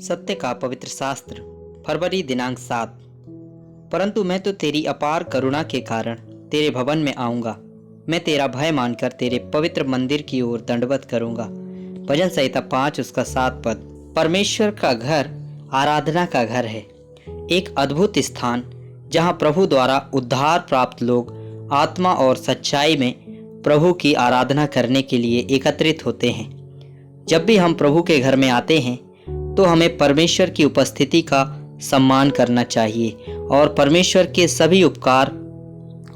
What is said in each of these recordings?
सत्य का पवित्र शास्त्र फरवरी दिनांक 7। परंतु मैं तो तेरी अपार करुणा के कारण तेरे भवन में आऊंगा। मैं तेरा भय मानकर तेरे पवित्र मंदिर की ओर दंडवत करूंगा। भजन संहिता 5 उसका 7 पद। परमेश्वर का घर आराधना का घर है, एक अद्भुत स्थान जहां प्रभु द्वारा उद्धार प्राप्त लोग आत्मा और सच्चाई में प्रभु की आराधना करने के लिए एकत्रित होते हैं। जब भी हम प्रभु के घर में आते हैं तो हमें परमेश्वर की उपस्थिति का सम्मान करना चाहिए और परमेश्वर के सभी उपकार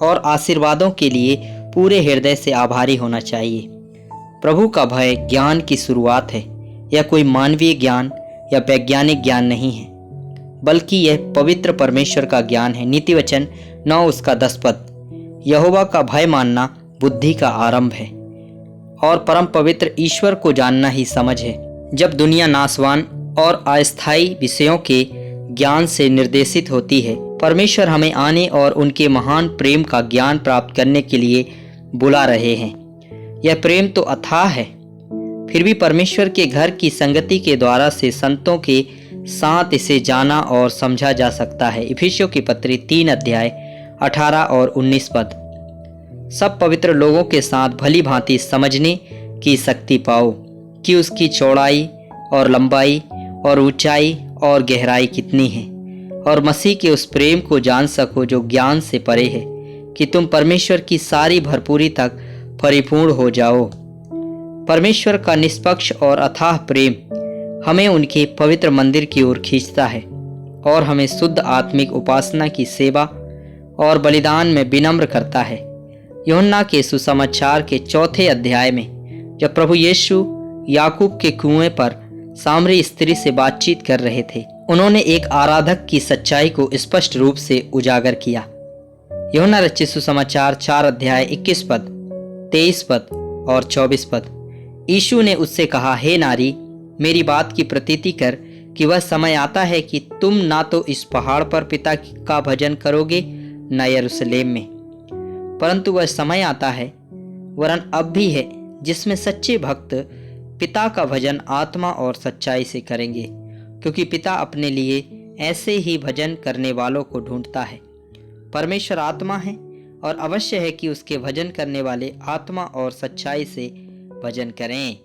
और आशीर्वादों के लिए पूरे हृदय से आभारी होना चाहिए। प्रभु का भय ज्ञान की शुरुआत है। यह कोई मानवीय ज्ञान या वैज्ञानिक ज्ञान नहीं है, बल्कि यह पवित्र परमेश्वर का ज्ञान है। नीति वचन 9 उसका 10 पद। यहोवा का भय मानना बुद्धि का आरंभ है और परम पवित्र ईश्वर को जानना ही समझ है। जब दुनिया नाशवान और अस्थायी विषयों के ज्ञान से निर्देशित होती है, परमेश्वर हमें आने और उनके महान प्रेम का ज्ञान प्राप्त करने के लिए बुला रहे हैं। यह प्रेम तो अथाह है, फिर भी परमेश्वर के घर की संगति के द्वारा से संतों के साथ इसे जाना और समझा जा सकता है। इफिसियों की पत्री 3 अध्याय 18 और 19 पद। सब पवित्र लोगों के साथ भली भांति समझने की शक्ति पाओ कि उसकी चौड़ाई और लंबाई और ऊंचाई और गहराई कितनी है, और मसीह के उस प्रेम को जान सको जो ज्ञान से परे है, कि तुम परमेश्वर की सारी भरपूरी तक परिपूर्ण हो जाओ। परमेश्वर का निष्पक्ष और अथाह प्रेम हमें उनके पवित्र मंदिर की ओर खींचता है और हमें शुद्ध आत्मिक उपासना की सेवा और बलिदान में विनम्र करता है। यूहन्ना के सुसमाचार के 4 अध्याय में जब प्रभु यीशु याकूब के कुएं पर सामरी स्त्री से बातचीत कर रहे थे, उन्होंने एक आराधक की सच्चाई को स्पष्ट रूप से उजागर किया। यूहन्ना रचित सुसमाचार 4 अध्याय 21 पद, 23 पद और 24 पद। यीशु ने उससे कहा, हे नारी, मेरी बात की प्रतीति कर कि वह समय आता है कि तुम ना तो इस पहाड़ पर पिता का भजन करोगे न यरूशलेम में, परंतु वह समय आता है, वरन अब भी है, जिसमें सच्चे भक्त पिता का भजन आत्मा और सच्चाई से करेंगे, क्योंकि पिता अपने लिए ऐसे ही भजन करने वालों को ढूंढता है। परमेश्वर आत्मा है और अवश्य है कि उसके भजन करने वाले आत्मा और सच्चाई से भजन करें।